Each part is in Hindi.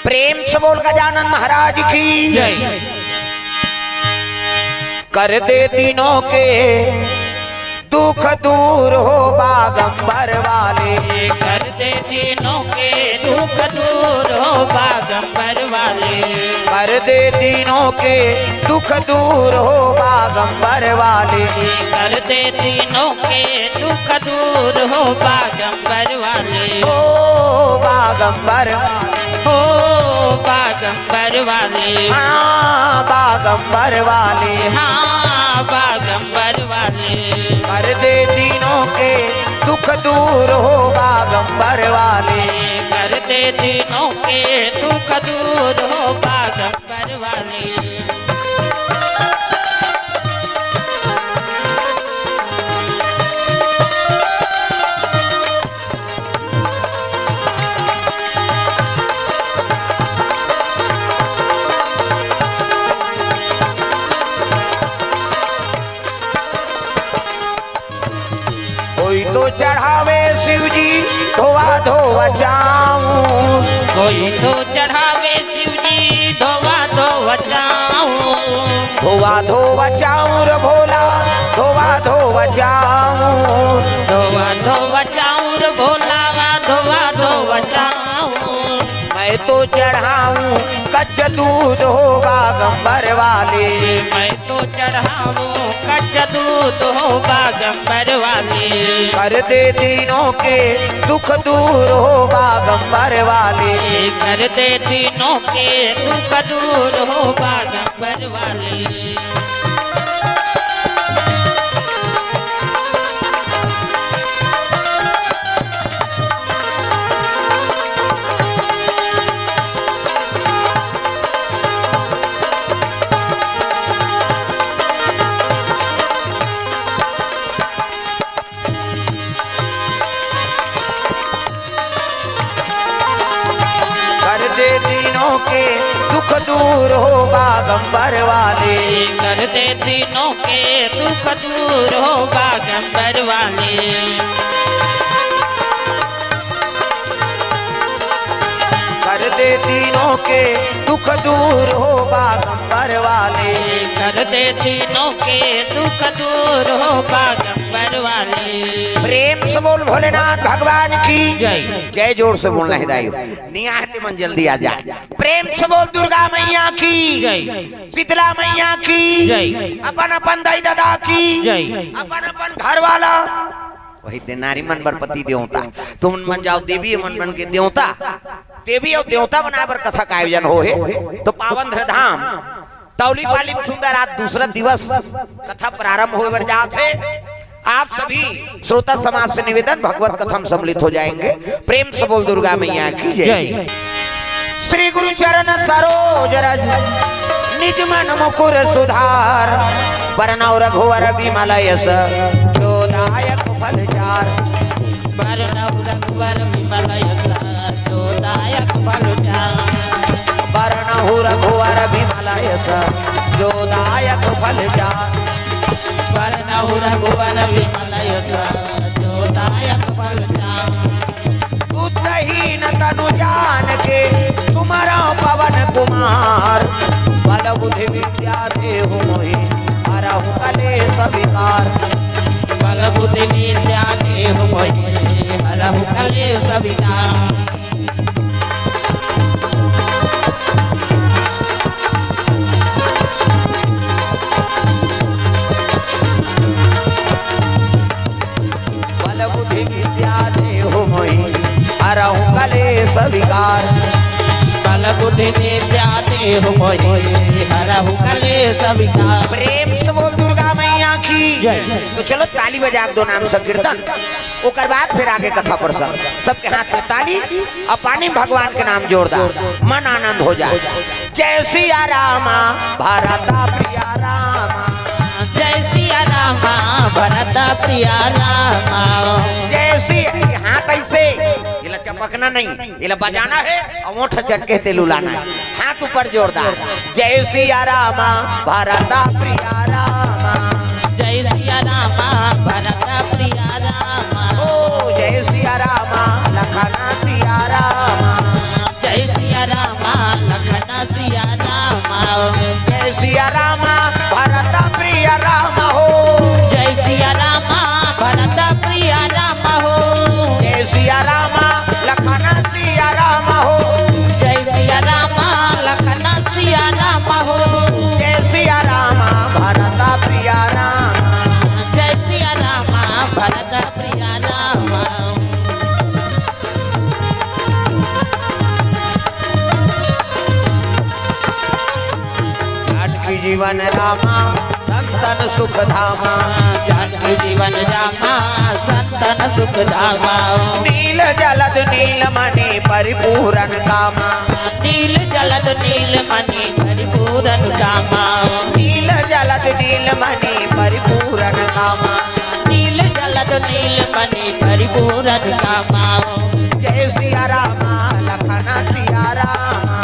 प्रेम से बोल गजानन महाराज की जय। कर दे तीनों के दुख दूर हो बागंबर वाले, कर दे तीनों के दुख दूर हो बागंबर वाले, कर दे तीनों के दुख दूर हो बागंबर वाले, कर दे तीनों के दुख दूर हो बागंबर वाले, ओ बागंबर, हो बागंबर वाले, हाँ बागंबर वाले, हाँ बागंबर वाले, कर दे तीनों के दुख दूर हो बागंबर वाले, कर दे तीनों के दुख दूर हो बागंबर वाले। कोई तो चढ़ावे शिव जी धोवा धोवा जाऊं, कोई तो चढ़ावे शिव जी धोवा धोवा जाऊं, धोवा धोवा जाऊं रे भोला, धोवा धोवा जाऊं, धोवा धोवा जाऊं रे भोला, धोवा धोवा जाऊं, मैं तो चढ़ाऊं कच्च दूध हो बागंबर वाले, मैं तो चढ़ाऊं कच्चा दूध हो बागंबर वाले, कर दे तीनों के दुख दूर हो बागंबर वाले, कर दे तीनों के दुख दूर हो बागंबर वाले। कर दे तीनों के दुख दूर हो बागंबर वाले, कर दे तीनों के दुख दूर हो बागंबर वाले, कर दे तीनों के दुख दूर हो बागंबर वाले, कर दे तीनों के दुख दूर हो बागंबर वाले। प्रेम से बोल भोलेनाथ भगवान की जय। जय। जोर से बोलना है दाई, नियाहत मन जल्दी आ जाए। प्रेम से बोल दुर्गा मैया की जय। शीतला मैया की जय। अपन अपन दाई दादा की जय। अपन अपन घर वाला वही दिन नारी मन बर पति देवता, तुम मन जाओ देवी मन बन के देवता, देवी और देवता बना बर कथा का आयोजन हो तो पावन धाम तौली पाली सुंदर आज दूसरा दिवस कथा प्रारंभ हो जाते है। आप सभी श्रोता समाज से निवेदन भगवत कथा में सम्मिलित हो जाएंगे। प्रेम से बोल दुर्गा मैया की जय। श्री गुरु चरण सरोज रज निज मन मुकुर सुधार, बरनौ रघुवर विमल यश जोदायक फल चार, बरनौ रघुवर विमल यश जोदायक फल चार, बरनौ रघुवर विमल यश जोदायक फल चार, बरनौ रघुवर विमल यश जोदायक फल चार, बुद्धहीन तनु जान के तुम्हारा पवन कुमार, बल बुद्धि विद्या देहु मोहि हरहु कलेश विकार, बल बुद्धि विद्या देहु मोहि हरहु कलेश विकार, बल बुद्धि विद्या देहु मोहि हरहु कलेश विकार, बल बुद्धि विद्या देहु मोहि हरहु कलेश विकार। प्रेम से बोल दुर्गा मैया की जय। तो चलो ताली बजा दो नाम संकीर्तन, ओकर बाद फिर आगे कथा प्रसंग। सबके हाथ में ताली और पानी भगवान के नाम जोरदार, मन आनंद हो जाए। जय सिया रामा भरता प्रिया रामा, जय सिया रामा भरत प्रिया रामा, जय सिया। हाथ ऐसे इला चपकना नहीं, इला बजाना है और ओठ चटके तेलुलाना है, हाथ ऊपर जोरदार। जय सिया रामा भरता प्रिया रामा, जय सिया रामा भरत प्रिया रामा, ओ जय सिया रामा लखना सिया रामा, जय सिया रामा जीवन रामा संतन सुख धामा। जानकी जीवन रामा संतन सुख धामा। नील जलद नीलमणि परिपूरन कामा। नील जलद नीलमणि परिपूरन कामा। नील जलद नीलमणि परिपूरन कामा। नील जलद नीलमणि परिपूरन कामा। जय सिया रामा लखन सिया रामा।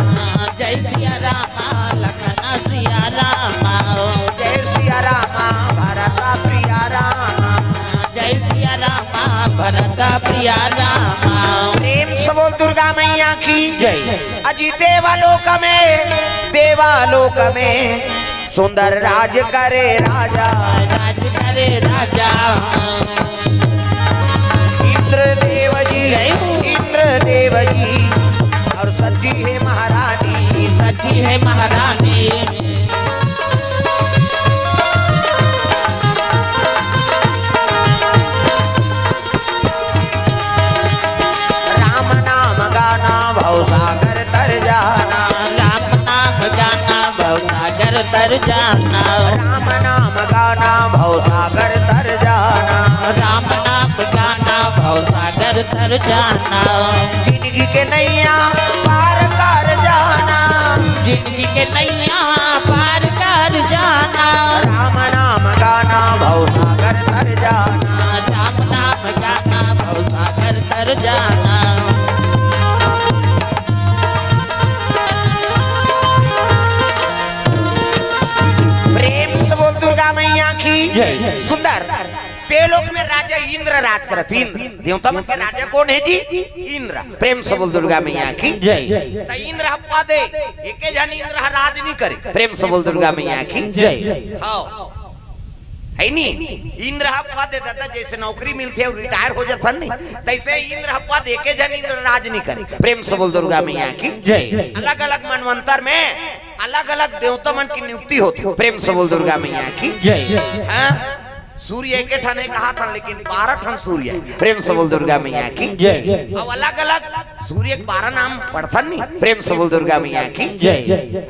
जय सिया रामा लखन सिया रामा। जय सिया रामा भरत प्रिया रामा। जय सिया रामा भरत प्रिया रामा। प्रेम से बोल दुर्गा मैया की जय। अजी देवालोक में सुंदर राज करे राजा। राज करे राजा। इंद्रदेव जी और सची है महारानी। सची है महारानी। राम नाम गाना भवसागर तर जाना। राम नाम गाना भवसागर तर जाना। राम नाम गाना भवसागर तर जाना। राम नाम गाना भवसागर तर जाना। जिंदगी के नैया पार कर जाना। जिंदगी के नैया पार कर जाना। राम नाम गाना भवसागर तर जाना। राम नाम गाना भवसागर तर जाना। प्रेम से बोल दुर्गा मैया की जय। सुंदर देवलोक में राजा इंद्र राज करत। इंद्र देवता मन के राजा कौन है जी? इंद्र। प्रेम से बोल दुर्गा मैया की जय। तो इंद्र हप्पा दे एके जन इंद्र राज नहीं करे। प्रेम से बोल दुर्गा मैया की जय। हाँ है नी। इंद्र हप्पा दे दादा जैसे नौकरी मिलती है रिटायर हो जाता नहीं तैसे इंद्र हप्पा दे के जन इंद्र राज नहीं करे। प्रेम से बोल दुर्गा मैया की जय। अलग अलग मनवंतर में अलग अलग देवता मन की नियुक्ति होती। प्रेम से बोल दुर्गा मैया की जय। हाँ सूर्य एक ठन कहा था लेकिन 12 ठन सूर्य है। प्रेम से बोल दुर्गा मैया की जय। अब अलग अलग सूर्य के 12 नाम पढ़थन नहीं। प्रेम से बोल दुर्गा मैया की जय।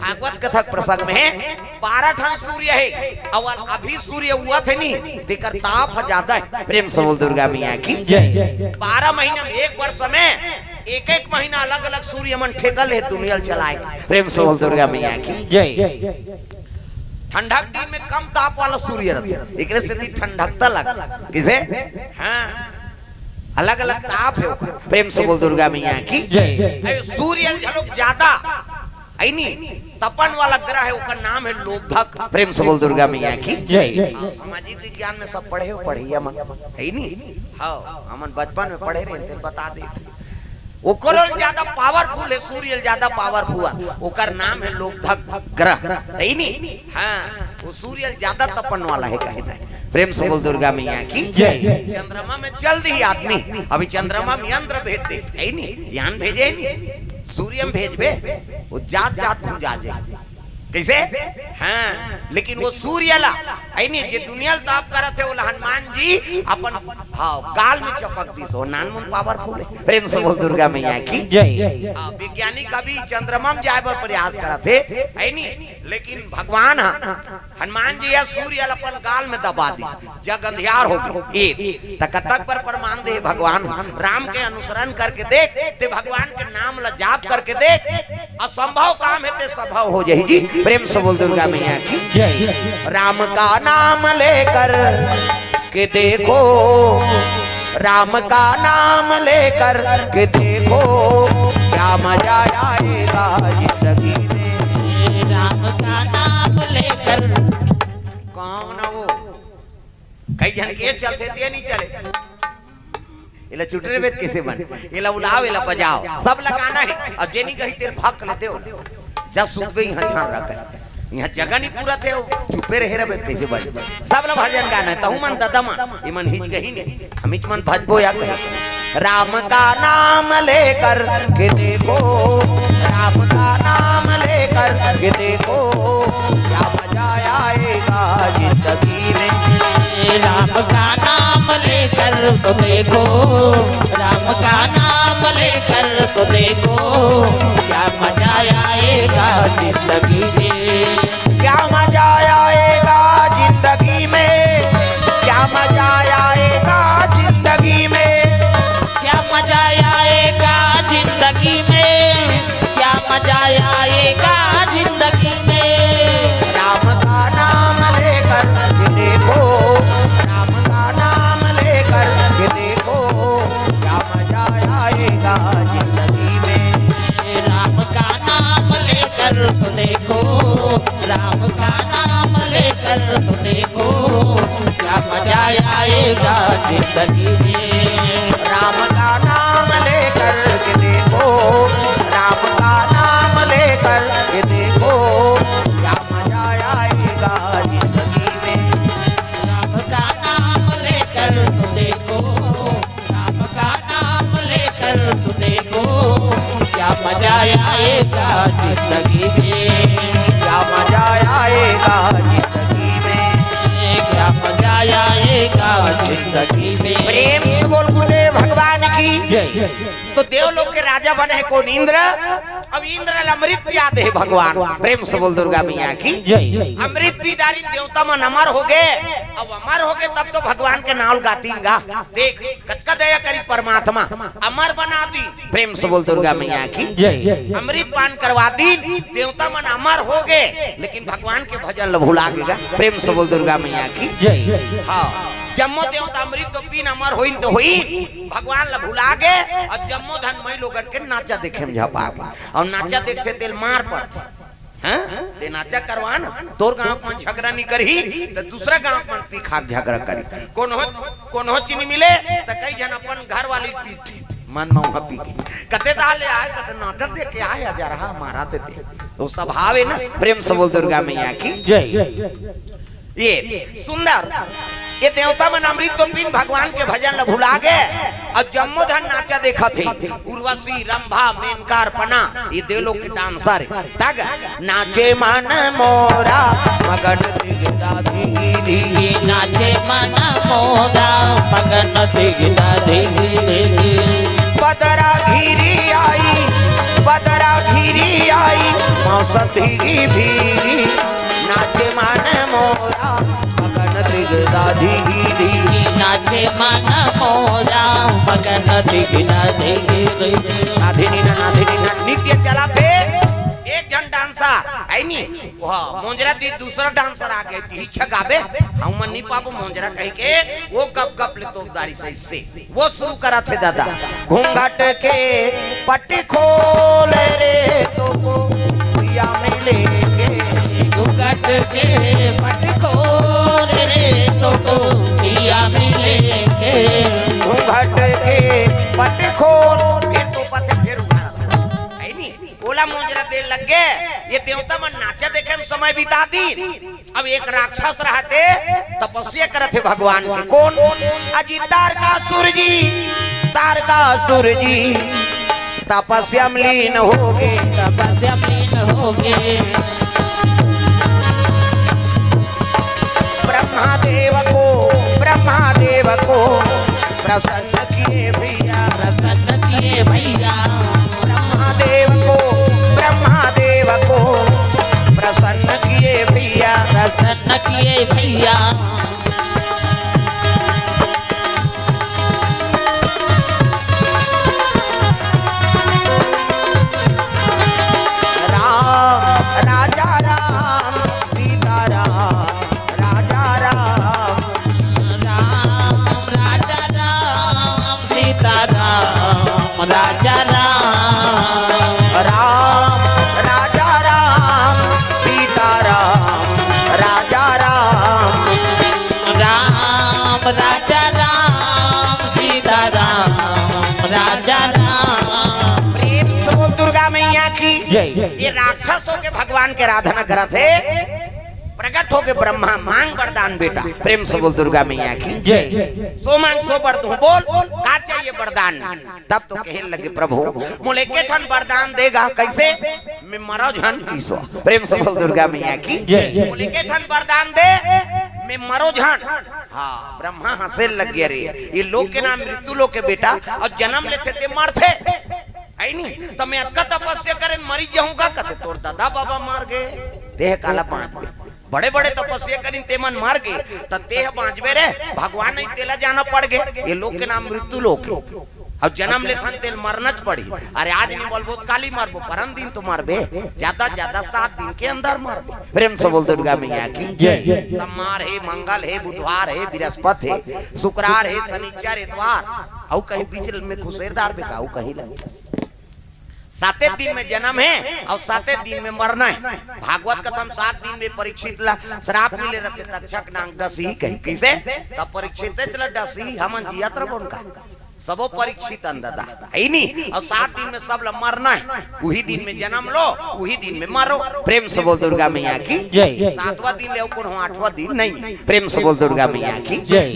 भागवत कथक प्रसंग में 12 ठन सूर्य है और अभी सूर्य हुआ थे नहीं तेकर ताप ज्यादा है। प्रेम से बोल दुर्गा मैया की जय। 12 महीना में एक वर्ष में एक महीना अलग अलग सूर्य मन ठेकल है दुनिया चलाए। प्रेम से बोल दुर्गा मैया की जय। ठंडक दिन में कम ताप वाला सूर्य रहता एक से ठंडकता लगता किसे। हाँ अलग अलग ताप है ओकर। प्रेम से बोल दुर्गा मैया की जय। सूर्य झलक ज्यादा है नी तपन वाला ग्रह है ओकर नाम है लोधक। प्रेम से बोल दुर्गा मैया की जय। सामाजिक विज्ञान में सब पढ़े हो पढ़िया मन है नी। हाँ हमन बचपन में पढ़े रहे बता देते ओकर ज्यादा पावरफुल है सूर्य ज्यादा पावरफुल ओकर नाम है लोधक ग्रह है नी। हाँ वो सूर्य ज्यादा तपन वाला है कहना है। प्रेम से बोल दुर्गा मैया की जय। चंद्रमा में जल्द ही आदमी अभी चंद्रमा में यंत्र भेज दे है नी यान भेजे नी सूर्य में भेजबे वो जात जात हो जा जाए कैसे। हाँ लेकिन वो सूर्य ला है नी जे दुनिया ताप करत है वो हनुमान जी अपन हाँ गाल में चपक दी सो नानमुन पावरफुल है। प्रेम से बोल दुर्गा मैया की जय। वैज्ञानिक अभी चंद्रमा में जाए पर प्रयास करत है नी लेकिन भगवान हनुमान जी या सूर्य अपन गाल में दबा दी जग अंधियार हो गई। एक तक पर प्रमाण दे भगवान राम के अनुसरण करके देख ते भगवान के नाम ला जाप करके देख असंभव काम है ते संभव हो जाएगी। प्रेम से बोल दुर्गा मैया की जय। राम का नाम लेकर के देखो राम का नाम लेकर के देखो क्या मजा आएगा जिंदगी में। राम का नाम लेकर कौन वो कई जन के चलते थे नहीं चले इला चुटरे वेद कैसे बन इला उलाव इला बजाओ सब लगाना है और जेनी कही तेरे भक्त लेते हो जब सुबह यहाँ ध्यान रख यहाँ जगह नहीं पूरा थे चुपे रहे रहे कैसे बन सब लोग भजन गाना है तहु मन दादा मन इमन हिच गही नहीं हम हिच मन भजबो या कही। राम का नाम लेकर के देखो राम का नाम लेकर के देखो क्या मजा आएगा जिंदगी में। राम का नाम लेकर तो देखो राम का नाम लेकर तो देखो क्या मजा आएगा जिंदगी में। क्या मजा देखो, राम का नाम लेकर तुम देखो, क्या मजा आएगा जिंदगी में। राम का नाम लेकर के देखो, राम का नाम लेकर के देखो, क्या मजा आएगा जिंदगी में। राम का नाम लेकर तुम देखो, राम का नाम लेकर तुम देखो, क्या मजा आएगा जिंदगी में। क्या मजा आएगा जिंदगी में, क्या मजा आएगा जिंदगी में। प्रेम से बोल गुरुदेव भगवान की जय। तो देवलोक के राजा बने हैं कौन? इंद्र। अब इंद्र अमृत पियाते है भगवान। प्रेम से बोल दुर्गा मैया की जय। अमृत पीदारी देवता मन अमर हो गए। अब अमर हो गए तब तो भगवान के नाम गातीगा। देख कतका दया करी परमात्मा, अमर बना दी। प्रेम से बोल दुर्गा मैया की जय। अमृत पान करवा दी, देवता मन अमर हो गए, लेकिन भगवान के भजन भुला गएगा। प्रेम से बोल दुर्गा मैया की जय। हाँ, जम्मो देवता अमृत तो पीन अमर होइन तो होई, भगवान ला भुला गए। और जम्मो धन मई लोगन के नाचा देखे में झपा गए। और नाचा देखते तेल मार पड़ते हैं। ते नाचा करवा ना, तोर गांव में झगड़ा नहीं करी तो दूसरा गांव में पी खा झगड़ा करी। कौन हो चीनी मिले तो कई जन अपन घर वाली पीठ मन में पी के कते दाले आए, कते नाटक देख के आए जा रहा मारा ते तो स्वभाव है ना। प्रेम से बोल दुर्गा मैया की जय। ये सुंदर ये देवता मन अमृत तो पीन भगवान के भजन ल भुला गए। अब जम्मो धन नाचा देखा थे, उर्वशी रंभा मेनकार पना ये देवलोक के डांसर तग नाचे मन मोरा मगन दिगदा दी, नाचे मन मोरा मगन दिगदा दी। बदरा घिरी आई, बदरा घिरी आई, मौसम भीगी भीगी, नाचे मन मोरा मगन दिगदा दी, नाचे मन मोरा मगन दिगदा दी। नाधिनी नित्य चला थे। एक जन डांसा है नी वह मोंजरा दी, दूसरा डांसर आ गए थी इच्छा गावे हम मन नहीं पाबो मोंजरा कह के वो गप गप ले तोपदारी से इससे वो शुरू करा थे दादा। घूंघट के पट्टी खोल रे तो को पिया मिलेंगे, घूंघट के पट्टी खोल रे तो को पिया मिलेंगे। घूंघट के पट्टी खोल फिर तो पते फिर है नी बोला मोंजरा दे लग गए। ये देवता मन नाचा देखे में समय बिता दी। अब एक राक्षस रहते तपस्या करते भगवान के। कौन? अजी तारकासुर जी, तारकासुर जी तपस्या में लीन हो गए, तपस्या में लीन हो गए। ब्रह्मादेव को प्रसन्न किए भैया, प्रसन्न किए भैया। ब्रह्मादेव को प्रसन्न किए भैया, प्रसन्न किए भैया। राम राजा राम सीता राम, राजा राम, राम राजा राम सीता राम, राजा राम। राम राजा राम सीता राम, राजा राम, राम राजा राम सीता राम, राजा राम। प्रेम से बोल दुर्गा मैया की जय। ये राक्षसों के भगवान के आराधना करा थे, प्रकट हो के ब्रह्मा मांग वरदान बेटा। प्रेम से बोल दुर्गा मैया की जय। सो मांग सो वर दूं, बोल का चाहिए वरदान। तब तो कहने लगे प्रभु मोले के ठन वरदान देगा कैसे, मैं मरो झन पीसो। प्रेम से बोल दुर्गा मैया की जय। मोले के ठन वरदान दे मैं मरो झन। हाँ ब्रह्मा हंसे लग गया रे, ये लोग के नाम मृत्यु लोग के बेटा और जन्म लेते थे मरते है नहीं तो मैं अक्का तपस्या करे मरी जाऊंगा। कते तोर दादा बाबा मार गए देह काला पांच बड़े बड़े तपस्या करी ते मन मार गए तो तेह बांचवे रे भगवान नहीं तेला जाना पड़ गए। ये लोग के नाम मृत्यु लोग और जन्म लेथन तेल मरना पड़ी। अरे आज नहीं बोलबो काली मारबो, परम दिन तो मारबे, ज्यादा ज्यादा 7 दिन के अंदर मारबे। प्रेम से बोल दुर्गा मैया की जय। सोमवार है, मंगल है, बुधवार है, बृहस्पति है, शुक्रवार है, शनिचर इतवार और कहीं बीच में खुशेरदार बेका कहीं लगे साते दिन में जन्म है और साते दिन में मरना है। भागवत कथम 7 दिन में परीक्षित ला श्राप मिले रहते तक्षक नांग डसी कहीं कैसे तब परीक्षित चला डसी हम जियत रहो उनका सबो परीक्षित अंधदा है नहीं और 7 दिन में सब ला मरना है। वही दिन में जन्म लो वही दिन में मरो। प्रेम से बोल दुर्गा मैया की जय। 7वां दिन ले कौन 8वां दिन नहीं। प्रेम से बोल दुर्गा मैया की जय।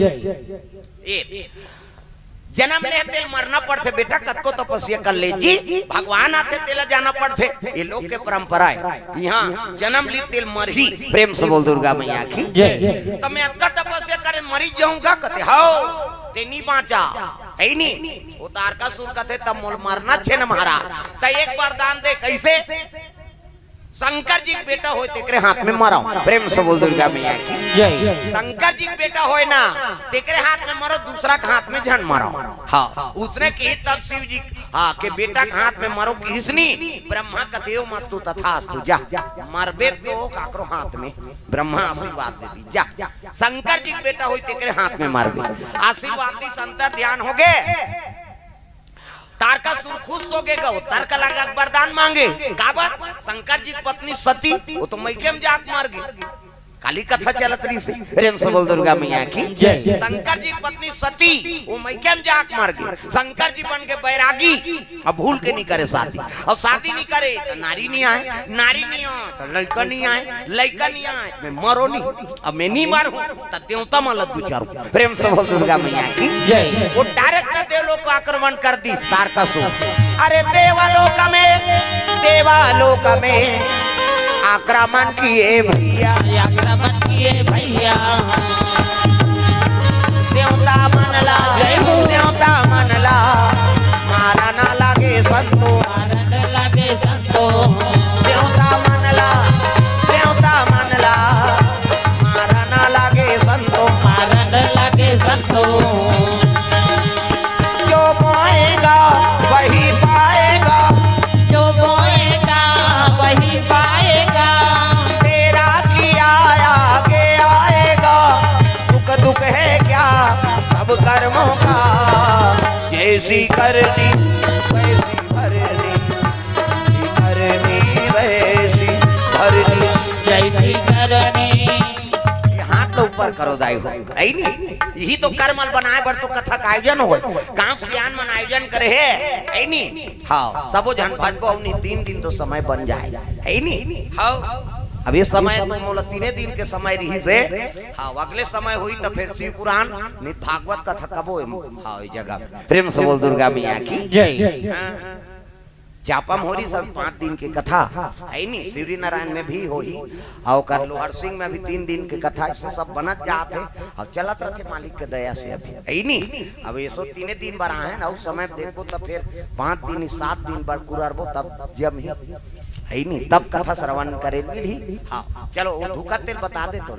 जन्म ले तेल मरना पड़ते बेटा कतको तपस्या कर ले जी भगवान आते तेला जाना पड़ते ये लोग के परंपरा है। यहाँ जन्म ली तेल मर ही। प्रेम से बोल दुर्गा मैया की जय। तो मैं अतका तपस्या करे मरी जाऊंगा कहते हाओ ते नहीं बाँचा है नहीं उतार का सुर कहते तब मोल मारना छे न मारा तो एक बार दान दे कैसे शंकर जी बेटा होए तेरे हाथ में मरो। प्रेम से बोल दुर्गा मैया की जय। शंकर जी बेटा होए ना तेरे हाथ में मरो दूसरा के हाथ में झन मरो। हाँ उसने कही तब शिव जी हाँ के बेटा के हाथ में मरो किसनी ब्रह्मा कथेओ मस्तु तथास्तु जा मरबे तो काकरो हाथ में ब्रह्मा आशीर्वाद दे दी जा। शंकर जी बेटा होए तेरे हाथ में मरबे आशीर्वाद दी संतर ध्यान हो गए तारका सुर खुश हो गएगा वो तारका लगा वरदान मांगे काबर शंकर जी की पत्नी सती वो तो मैके में जाक मार गई काली कथा चलत रही से। प्रेम से बोल दुर्गा मैया की जय। शंकर जी की पत्नी सती वो मैके में जाक मार गई। शंकर जी बन के बैरागी अब भूल के नहीं करे शादी और शादी नहीं करे तो नारी नहीं आए नारी नहीं आए तो लड़का नहीं आए लड़का नहीं आए मैं मरो नहीं अब मैं नहीं मारू तो देवता में लद्दू चारू। प्रेम से बोल दुर्गा मैया की जय। वो डायरेक्ट देवलोक को आक्रमण कर दी तारकासुर। अरे देवलोक में आक्रमण किए भैया आक्रमण किए भैया देवता मनला मारा ना लागे संतो देवता मनला मारा ना लागे संतो जो बोएगा वही पाएगा जो बोएगा वही पाएगा तेरा किया आगे आएगा सुख दुख है क्या सब कर्मों का जैसी करनी वैसी भरनी वैसी भरनी जैसी करनी। हाथ तो ऊपर करो दाई हो यही तो कर्मल बनाए बर तो कथा का आयोजन हो गांव सियान मन आयोजन करे है नहीं। हाँ सबो जन भजबो नहीं 3 दिन तो समय बन जाए है नहीं। हाँ अब ये समय तो मोला 3 दिन के समय रही से हाँ अगले समय हुई तो फिर शिव पुराण नित भागवत कथा कबो हाँ जगह। प्रेम से बोल दुर्गा मैया की जय। चापा मोहरी सब 5 दिन की कथा है नहीं। शिवरी नारायण में भी हो ही और कर लोहर सिंह में भी 3 दिन की कथा से सब बनत जाते और चलत रहते मालिक के दया से अभी है नहीं। अब ये 3 दिन बार है ना उस समय देखो तब फिर 5 दिन 7 दिन बार कुरबो तब जब ही है नहीं तब कथा श्रवण करे मिली। हाँ चलो वो धूका तेल बता दे तो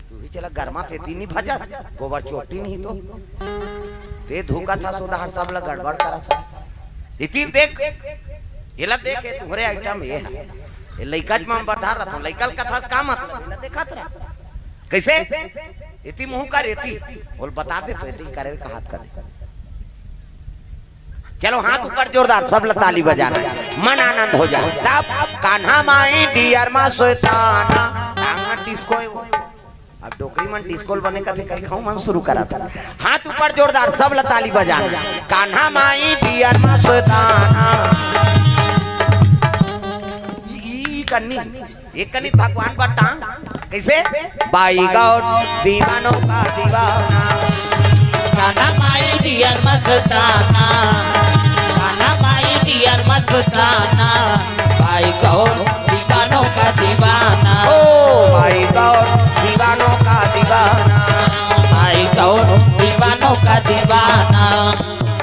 तू भी चला गर्मा थे तीन ही भजा गोबर चोटी नहीं तो ते धूका था सुधार सब लग गड़बड़ करा था इति देख ये ला देख तुम्हारे आइटम ये है ये लइका में बढ़ा रहा था लइका कथा का मतलब देखा था कैसे इति मुंह का रेती बोल बता दे तो इति करे का हाथ कर दे। चलो हाथ ऊपर जोरदार सब लोग ताली बजाना मन आनंद हो जाए तब कान्हा माई डियर मा सोताना टांगा डिस्को अब डोकरी मन डिस्कोल बने का थे कहीं खाऊं मन शुरू करा था। हाथ ऊपर जोरदार सब लोग ताली बजाना कान्हा माई डियर मा सोताना कन्नी एक कन्नी भगवान पर टांग कैसे बाई गौर दीवानों का दीवाना कान्हा माई डियर मस्ताना कान्हा माई डियर मस्ताना भाई गौर दीवानों का दीवाना ओ भाई गौर दीवानों का दीवाना भाई गौर दीवानों का दीवाना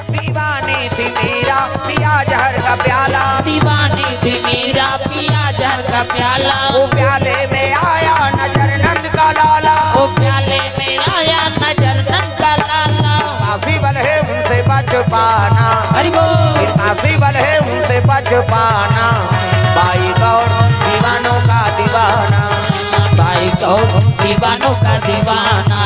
दीवानी थी मेरा पिया जहर का प्याला दीवानी थी मेरा पिया जहर का प्याला वो प्याले में आया नजर नंद का लाला वो प्याले में आया नजर नंद का लाला पॉसिबल है उनसे बच पाना हरि बोल पॉसिबल है उनसे बच पाना भाई गौर दीवानों का दीवाना भाई गौर दीवानों का दीवाना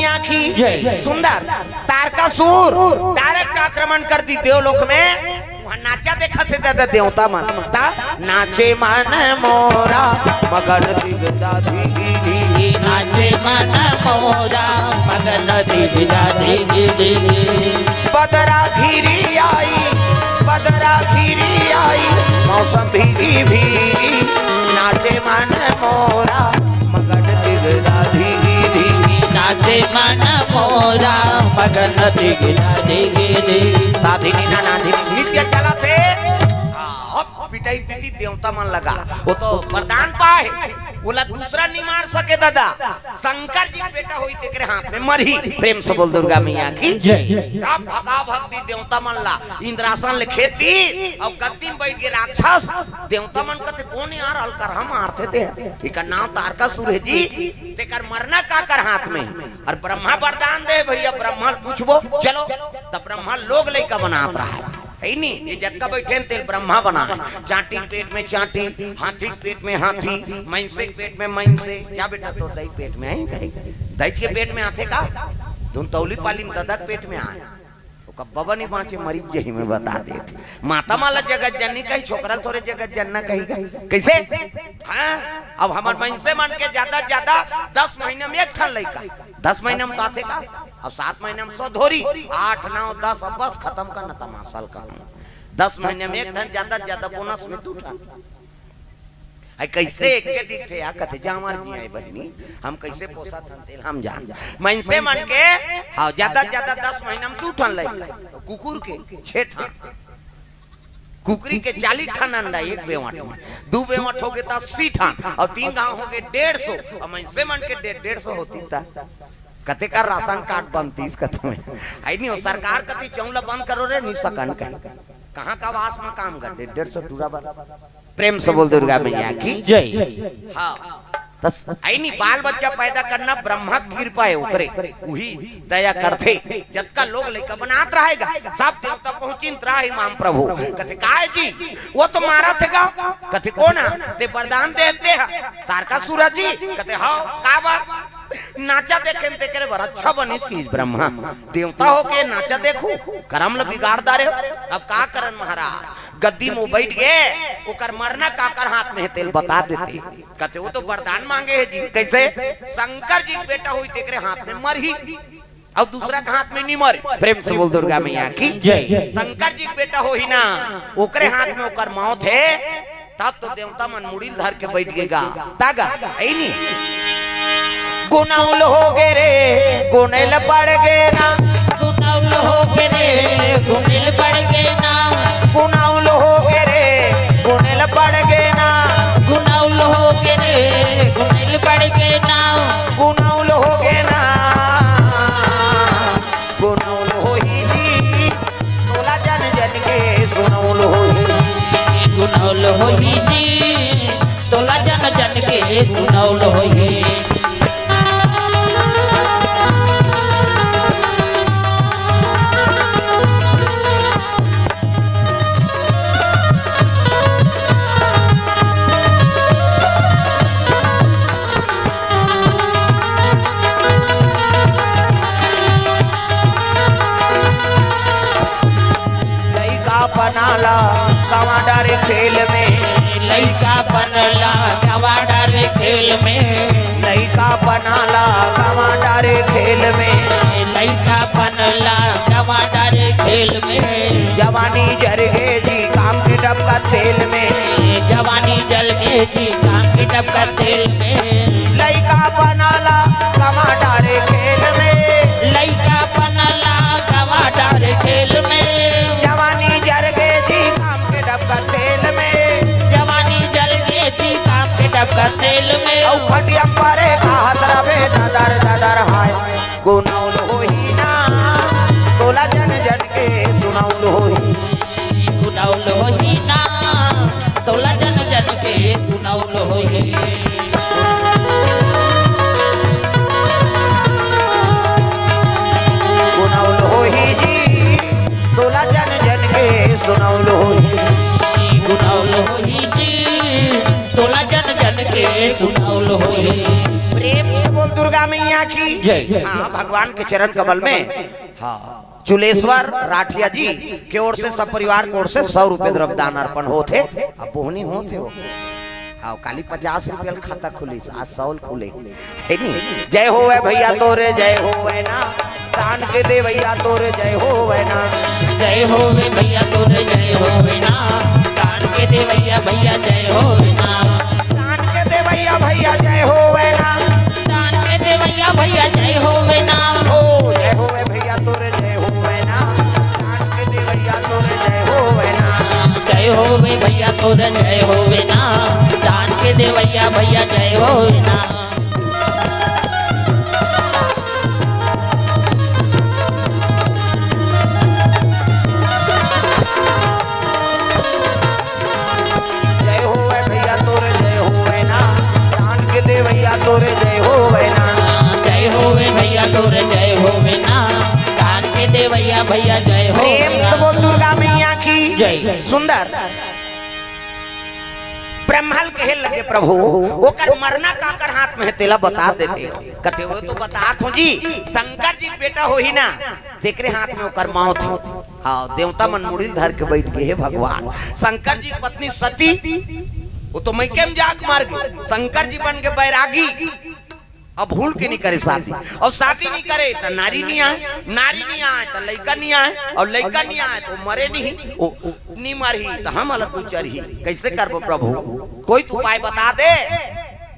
मैया की जय। सुंदर तारकासुर डायरेक्ट आक्रमण कर दी देवलोक में। वहाँ नाचा देखा थे दादा देवता मन ता नाचे मन मोरा मगन दिगदाधी नाचे मन मोरा मगन दिगदाधी बदरा घिरी आई मौसम भीगी भीगी नाचे मन मोरा मगन दिगदाधी नाचे मन मोरा मगन दिगदाधी साधिनी ना नाधिनी नृत्य चला थे। पिटाई पिटी देवता मन लगा वो तो वरदान पाए बोला दूसरा नहीं मार सके दादा शंकर जी बेटा हुई तेरे हाथ में मरी। प्रेम से बोल दुर्गा मैया की जय। भगा भक्ति देवता मन ला इंद्रासन ले खेती और गद्दी में बैठ के राक्षस देवता मन कहते कौन यार हलकर हम मारते थे इका नाम तारकासुर है जी तेकर मरना का कर हाथ में और ब्रह्मा वरदान दे भैया ब्रह्मा पूछबो चलो तब ब्रह्मा लोग लइका बनात रहा है नहीं ये जगह बैठे तेल ब्रह्मा बना है चाटी पेट में चाटी हाथी पेट में हाथी मैंसे पेट में मैंसे क्या बेटा तो दही पेट में है कहीं दही के पेट में आते का धुन तौली पाली में ददक पेट में आए तो बाबा नहीं बाँचे मरीज जही में बता देते माता माला जगत जननी कही छोकरा थोड़े जगत जनना कही कैसे हाँ अब हमारे मैंसे मन के ज्यादा 10 महीने में एक ठन लड़का 10 महीने में आते का अब 7 महीने में 100 धोरी 8 9 10 अब बस खत्म करना तमाशा का 10 महीने में एक ठन ज्यादा बोनस में 2 ठन कैसे एक के दिखते या कथे जा हमार जी आई बहनी हम कैसे पोसा थन तेल हम जान मैंसे मन के हाँ ज्यादा 10 महीना में 2 ठन लड़का कुकुर के 6 ठन कुकरी के 40 ठन अंडा एक बेवट में 2 बेवट हो गए 80 ठन और 3 गांव हो गए 150 और मैंसे मन के 150 होती था कते का राशन कार्ड बनती इस कथे में आई नहीं हो सरकार कति चौला बंद करो रे नहीं सकन कहाँ का वास में काम कर 150 टूरा बराबर। प्रेम से बोल दुर्गा मैया की जय। हाँ आई नहीं बाल बच्चा पैदा करना ब्रह्मा की कृपा है ऊपरे वही दया करते जतका लोग लेकर बनात रहेगा सब देवता पहुंचित रहा इमाम प्रभु कथे काय जी वो तो मारा थे कथे कौन ते वरदान देते हैं तारकासुर जी कथे हाँ का बात नाचा देखे ते करे बर अच्छा बनिस की ब्रह्मा देवता हो के नाचा देखो करम ल बिगाड़दा रे अब का करन महाराज गद्दी में बैठ गए ओकर मरना काकर हाथ में तेल बता देते कहते वो तो वरदान मांगे है जी कैसे शंकर जी बेटा हुई तेरे हाथ में मर ही और दूसरा का हाथ में नहीं मर। प्रेम से बोल दुर्गा मैया की जय। शंकर जी बेटा हो ही ना ओकरे हाथ में ओकर मौत है तब तो देवता मन मुड़ी धर के बैठ गएगा तागा आई नहीं गुनाउल हो गे रे गुनेल पड़ गे ना गुनाउल हो गे रे गुनेल पड़ गे ना गुनाउल हो गे रे गुनेल पड़ गे ना गुनाउल हो गे रे गुनेल पड़ गे ना गुनाउल हो गे ना गुनाउल हो ही दी तोला जन जन के सुनाउल हो ही गुनाउल हो ही दी तोला जन जन के गुनाउल हो ही बनाला कवाडर खेल में लइका बनला कवाडर खेल में लइका बनाला कवाडर खेल में लइका बनला कवाडर खेल में जवानी जर गए जी काम के डबका तेल में जवानी जल गए जी काम के डबका तेल में लइका बनाला कवाडर खेल में लइका बनला कवाडर खेल में जवानी जर गए जी काम के डबका तेल में जवानी जल गए जी काम के डबका तेल में औ खटिया पारे का हतरवे दादर हाय गुनाउल हो ही ना तोला जन जन के सुनाउल हो ही गुनाउल हो ही ना तोला जन जन के गुनाउल हो ही गुनाउल हो ही जी तोला जन जन के सुनाउल हो ही गुनाउल हो ही जी तोला जन जन के गुनाउल हो ही प्रेम से बोल दुर्गा मैया मैया की जय। हाँ, भगवान के चरण कमल में हाँ चुलेश्वर राठिया जी के ओर से सब परिवार की ओर से 100 रुपए द्रव्यदान अर्पण होते। अब बोहनी होते हो हाँ, काली 50 रुपया खाता खुली, आज 100 खुले है नहीं। जय हो भैया तोरे जय हो ना, दान के दे भैया तोरे जय हो ना, जय हो भैया तोरे जय हो ना, दान के दे भैया भैया जय हो ना, दान के दे भैया भैया जय हो ना, दान के दे भैया भैया जय हो ना, ओ जय हो भैया तोरे जय हो ना, दान के दे भैया तोरे जय हो ना, जय हो भैया तोरे जय हो ना, दान के दे भैया भैया जय हो ना। तोरे जय हो ना, जय हो भैया तोरे जय हो ना, दान के दे भैया भैया जय हो। प्रेम से बोल दुर्गा मैया की जय। सुंदर ब्रह्मल कहे लगे प्रभु ओकर मरना काकर हाथ में है तेला बता देते कथे हो तो बता थो जी। शंकर जी बेटा हो ही ना, देख रहे हाथ में ओकर मौत है। हाँ, देवता मन मुड़ी धर के बैठ गए है भगवान। शंकर जी पत्नी सती वो तो मैं केम जाग मार गई, शंकर जी बन के बैरागी। अब भूल के नहीं करे शादी, और शादी नहीं करे तो नारी नहीं आए, नारी नहीं आए तो लड़का नहीं आए, और लड़का नहीं आए तो मरे नहीं मरी तो हम अलग तू चरही। कैसे करबो प्रभु, कोई तो उपाय बता दे।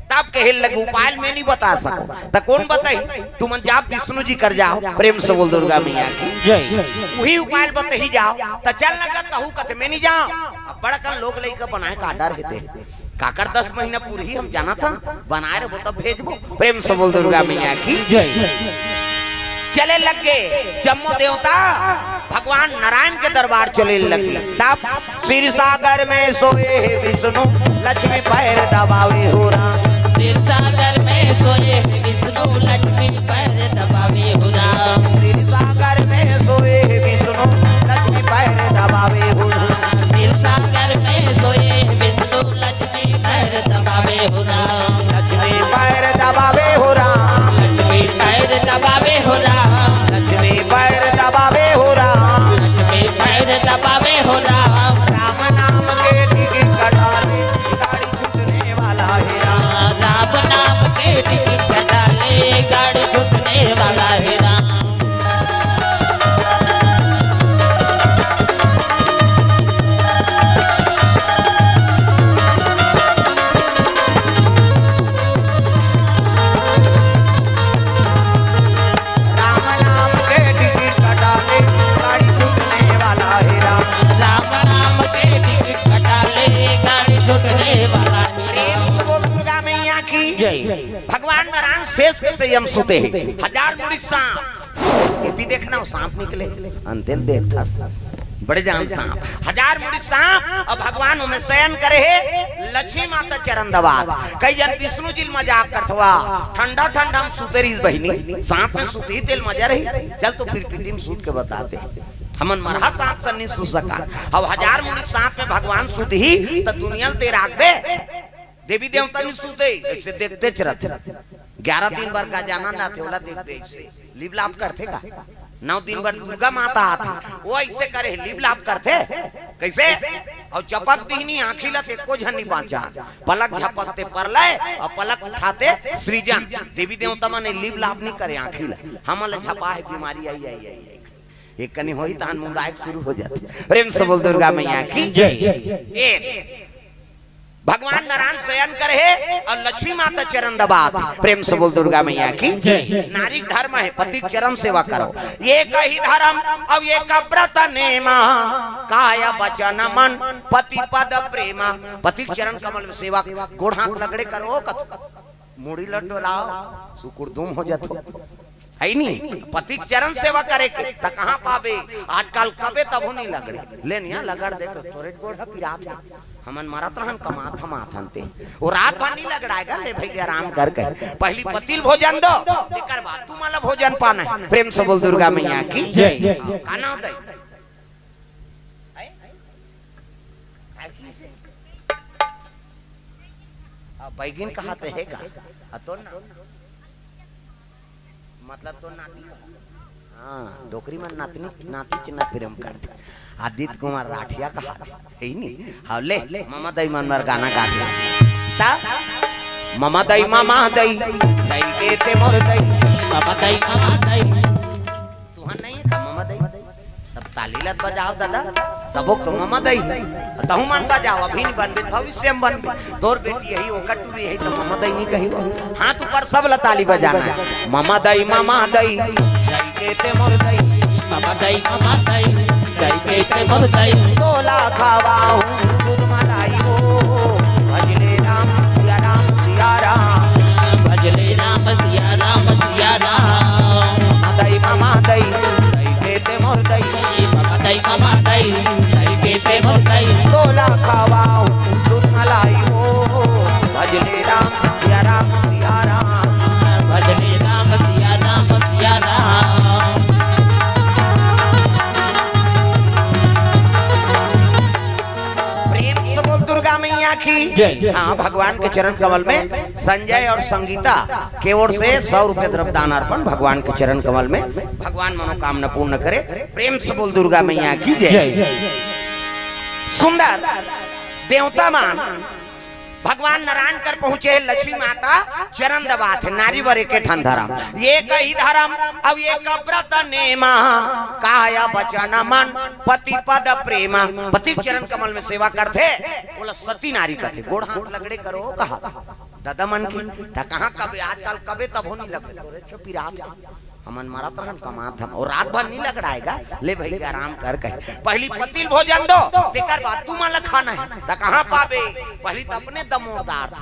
तब कहे लगे उपाय में नहीं बता सको तो कौन बताई, तुम जाप विष्णु जी कर जाओ। प्रेम से बोल दुर्गा मैया की जय। वही उपाय बता ही जाओ तो चल लगा तहु कथे में नहीं जाओ। अब बड़कन लोग लइका बनाए काटा रहते काकर 10 महीना पूरी हम जाना था बनाए रहो तब भेजबो। प्रेम से बोल दुर्गा मैया की जय। चले लग गए जम्मो देवता भगवान नारायण के दरबार चले लगे। तब क्षीर सागर में सोए विष्णु लक्ष्मी पैर दबावे हो राम, क्षीर सागर में सोए विष्णु लक्ष्मी पैर दबावे हो राम, क्षीर सागर में सोए विष्णु लक्ष्मी पैर दबावे हो राम, क्षीर सागर में सोए विष्णु लक्ष्मी पैर दबावे हो राम, लक्ष्मी पैर दबावे हो राम, लक्ष्मी पैर दबावे हो राम, लक्ष्मी पैर दबावे हो राम, लक्ष्मी पैर दबावे हो राम। राम नाम के टिकट कटाले गाड़ी छूटने वाला है राम, राम नाम के टिकट कटाले गाड़ी छूटने वाला है राम। राम नाम के टिकट कटाले गाड़ी छूटने वाला है राम। राम नाम के टिकट कटाले गाड़ी छूटने वाला है प्रेम राम। से बोल दुर्गा मैया की जय। भगवान नारायण शेष के संयम सुते हैं। 1000 मुड़िक सांप यदि देखना वो सांप निकले अंतिम देखता बड़े जान सांप 1000 मुड़िक सांप। और भगवान उमें शयन करे है लक्ष्मी माता चरण दबात। कई जन विष्णु जी मजाक करथवा ठंडा ठंडा हम सुते रही बहिनी सांप में सुती तेल मजा रही। चल तो फिर पिटी में सूत के बताते हमन मरहा सांप से नहीं सु सका। अब 1000 मुड़िक सांप में भगवान सुत ही तो दुनिया ते राखबे देवी देवता नहीं सुते ऐसे देखते चरत 11 दिन भर का जाना ना थे ओला देखते ऐसे लिप लाप करते का 9 दिन भर दुर्गा माता आती वो ऐसे करे लिप लाप करते कैसे। और चपक दीनी आखिला ते को झन नहीं बांचा पलक झपकते परले और पलक उठाते सृजन देवी देवता माने लिप लाप नहीं करे आखिला हमले झपा है बीमारी आई आई आई एक कनी होई तान मुंदायक शुरू हो जाती। प्रेम से बोल दुर्गा मैया की जय। एक भगवान नारायण शयन करे और लक्ष्मी माता चरण दबात। प्रेम से बोल दुर्गा मैया की जय। नारी धर्म है पति चरण सेवा करो ये कही धर्म अब ये व्रत नेमा काया वचन मन पति पद प्रेमा। पति चरण कमल में सेवा गोड़ हाथ लगड़े करो कथ मुड़ी लटोलाओ सुकुरदुम हो जातो है नहीं। पति चरण सेवा करे के त कहां पावे आजकल कबे तब नहीं लगड़े लेनिया लगड़ दे तो तोरे गोड़ा पिरात है हमन मारत रहन कमात हम आथनते वो रात भर नहीं लगड़ाएगा ले भाई आराम करके पहली पतिल भोजन दो एकर बाद तू माला भोजन पाना है। प्रेम से बोल दुर्गा मैया की जय। खाना होता बैगिन कहाते है का तो ना मतलब तो नाती हाँ डोकरी में नातनी नाती चिन्ह प्रेम करते आदित्य कुमार राठिया का हाथ है नहीं हाँ ले मामा दई मनवर गाना गाते ता मामा दई दई देते मोर दई मामा दई तुहां नहीं है का मामा दई तब ताली लत बजाओ दादा सबोक तो मामा दई तहु मन बजाओ अभी नहीं बनबे भविष्य में बनबे तोर बेटी यही ओ कटुरी यही तो मामा दई नहीं कही हाथ ऊपर सब ला ताली बजाना है मामा दई दई देते मोर दई मामा दई दई देते मोर दई तोला खावाऊं दूध मलाई हो भजले राम सिया राम सिया राम भजले राम सिया राम सिया राम मामा दई देते मोर दई मामा दई देते मोर दई तोला खावाऊं दूध मलाई हो भजले राम सिया राम सिया राम भजले राम सिया राम सिया राम प्रेम से बोल दुर्गा मैया की जय। हाँ भगवान के चरण कमल में संजय और संगीता के ओर से 100 रुपए द्रव्य दान अर्पण भगवान के चरण कमल में भगवान मनोकामना पूर्ण करे प्रेम से बोल दुर्गा मैया की जय। सुंदर देवता मान भगवान नारायण कर पहुंचे लक्ष्मी माता चरण दबाते नारी वर के ठन धर्म ये कही धर्म अब ये व्रत नेमा काया बचन मन पति पद प्रेमा पति चरण कमल में सेवा करते बोला सती नारी कहते गोड़ हाथ लगड़े करो कहा दादा मन की कहाँ कभी आजकल कभी तब होने लगे छुपी रात हमन मारत रहन कमात हम और रात भर नहीं लगड़ाएगा ले भाई आराम कर कहे पहली पतिल भोजन दो तेकर बाद तू मन खाना है त कहां पाबे पहली तो अपने दमोदार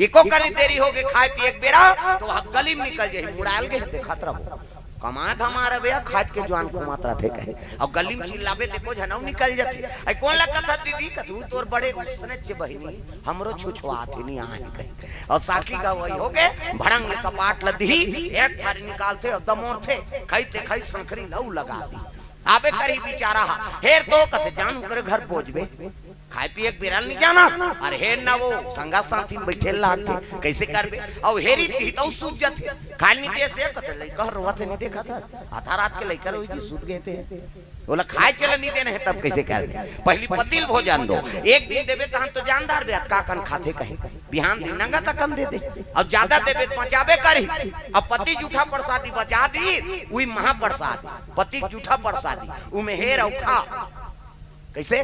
एको करी देरी हो गए खाए पिए एक बेरा तो वह गली में निकल जाए मुड़ाल के देखत रहो कमात हमारा भैया खाद के जवान को मात्रा थे कहे और गली में चिल्लाबे देखो जनौ निकल जाते आई कौन लगा था दीदी कतू तोर बड़े उसने बहिनी हमरो छुछुआत नहीं आए कहे और साकी का वही हो गए भड़ंग कपाट लदी एक थारी निकालते और दमोर थे खाईते खाई संखरी लऊ लगा दी आबे करी बेचारा हेर तो कथे जान कर घर पहुंचबे खाए पिए बिराल नहीं जाना अरे हेर ना वो संगा साथी में बैठे लाते कैसे करबे और हेरी ती तो सूझ जाते खाल नहीं दे से कथे लइका रोवत नहीं देखा था आधा रात के लइका रोई जी सूझ गए थे बोला खाए चल नहीं देना है तब कैसे करबे पहली पतिल भोजन दो एक दिन देबे त हम तो जानदार बे का कन खाते कहे बिहान दिन नंगा त कम दे दे और ज्यादा देबे त पचाबे करी अब पति जूठा प्रसादी बचा दी उई महाप्रसाद पति जूठा प्रसादी उमे हेर और खा कैसे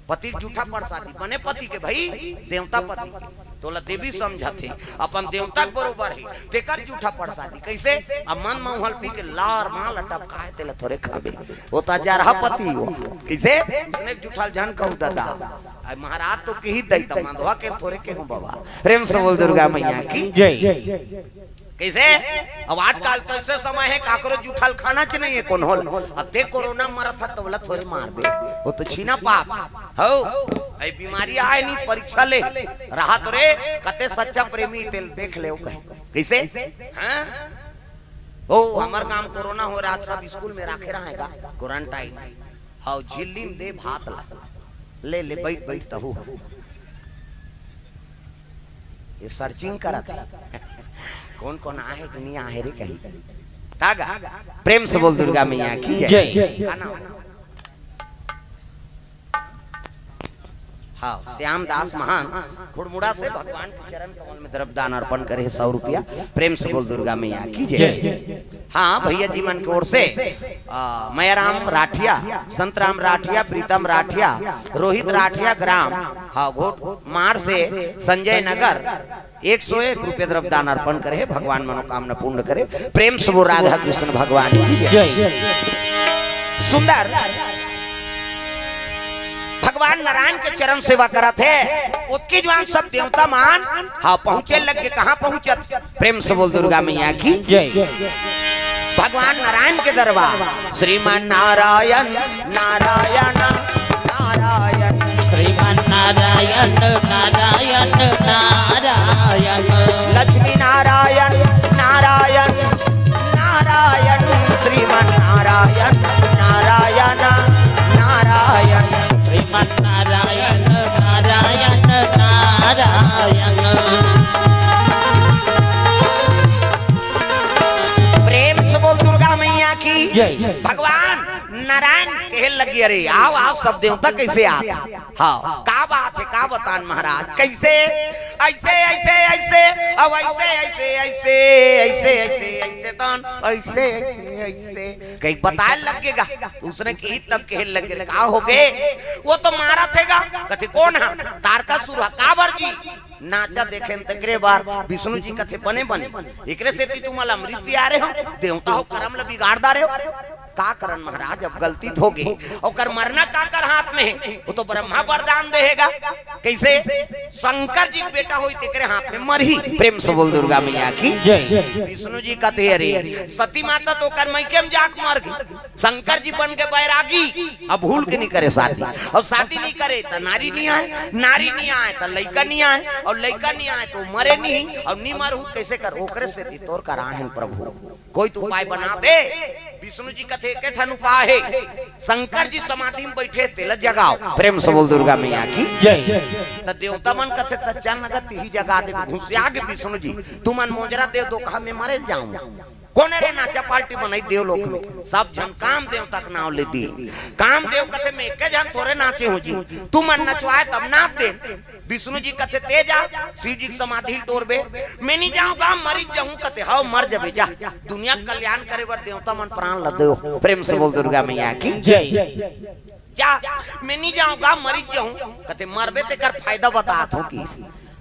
पति जूठा प्रसादी बने पति के भाई देवता पति के तोला देवी समझाते अपन देवता बरोबर है तेकर जूठा प्रसादी कैसे अब मन महल पी के लार माल अटप खाए तेला थोड़े खाबे वो ता जरहा पति हो कैसे उसने जूठा जन कहू दादा आई महाराज तो के ही दई त मांधवा के थोड़े के हूं बाबा प्रेम से बोल दुर्गा मैया की जय कैसे अब आजकल तो ऐसे समय है काकरो जूठल खाना च नहीं है कौन होल अते कोरोना मरत था तो बोला थोड़े मारबे वो तो छीना पाप हो आई बीमारी आए नहीं परीक्षा ले रहा तो रे कते सच्चा प्रेमी तेल देख ले कहे कैसे हां ओ हमर काम कोरोना हो रहा सब स्कूल में रखे रहेगा क्वारंटाइन हाउ झिल्ली में दे भात ला ले ले बैठ बैठ तहु ये सर्चिंग करा था कौन कौन आहे दुनिया आहे रे कहीं तागा प्रेम से बोल दुर्गा मैया की जय हाँ श्याम दास महान खुड़मुड़ा से भगवान के चरण कमल में द्रव्य दान अर्पण करे 100 रुपया प्रेम से बोल दुर्गा मैया की जय हाँ भैया जी मन की ओर से मयाराम राठिया संतराम राठिया प्रीतम राठिया रोहित राठिया ग्राम हाँ घोट मार से संजय नगर 101 रुपये द्रव्य दान अर्पण करे भगवान मनोकामना पूर्ण करे प्रेम से वो राधा कृष्ण भगवान की जय सुंदर भगवान नारायण के चरण सेवा करा थे उसकी जवान सब देवता मान हाँ पहुंचे लग के कहाँ पहुंचत प्रेम से बोल दुर्गा मैया की जय भगवान नारायण के दरबार श्रीमान नारायण नारायण नारायण श्रीमान नारायण नारायण नारायण लक्ष्मी नारायण नारायण नारायण श्रीमान नारायण नारायण नारायण श्रीमान नारायण नारायण नारायण की जय। भगवान नारायण कहे लगे अरे आओ आओ सब देवता कैसे आते। हाँ का बात है का बतान महाराज कैसे ऐसे ऐसे ऐसे अब ऐसे ऐसे ऐसे ऐसे ऐसे ऐसे तन ऐसे ऐसे ऐसे कहीं बताए लगेगा। उसने कही तब कहे लगे का हो गए वो तो मारा थेगा कथे कौन है तारकासुर काबर जी नाचा देखे तकरे बार विष्णु जी कथे बने बने एकरे से तुम्हारा अमृत भी आ रहे हो देवता हो करम ल बिगाड़दा रहे हो का करन महाराज अब गलती हो गई और कर मरना का कर हाथ में है वो तो ब्रह्मा वरदान देगा कैसे शंकर जी बेटा होई तेरे हाथ में मरही। प्रेम से बोल दुर्गा मैया की जय। विष्णु जी कहते अरे सती माता तो कर मैके में जाक मर गई शंकर जी बन के बैरागी अब भूल के नहीं करे शादी और शादी नहीं करे तो नारी नहीं आए नारी नहीं आए तो लड़का नहीं आए और लड़का नहीं आए तो मरे नहीं और नहीं मरहू कैसे कर ओकरे से तोर कर आहे प्रभु कोई तो उपाय बना दे। विष्णु जी कथे के ठन उपाय है शंकर जी समाधि में बैठे तेल जगाओ। प्रेम से बोल दुर्गा मैया की जय। त देवता मन कथे त चल नगत ही जगा दे घुसिया के विष्णु जी तू मन मोजरा दे दो कहा मैं मरे जाऊं कौन रे नाचा पार्टी बनाई देव लोक में सब जन काम देव तक नाव ले दी काम देव कथे में एक जन थोड़े नाचे हो जी तू मन नचवाए तब नाच दे। विष्णु जी कथे ते जा शिव जी समाधि टोरबे मैं नहीं जाऊंगा मरी जाऊं कथे हां मर जबे जा दुनिया कल्याण करे बर देवता मन प्राण ल दो। प्रेम से बोल दुर्गा मैया की जय। जा मैं नहीं जाऊंगा मरी जाऊं कथे मरबे ते कर फायदा बतात हो की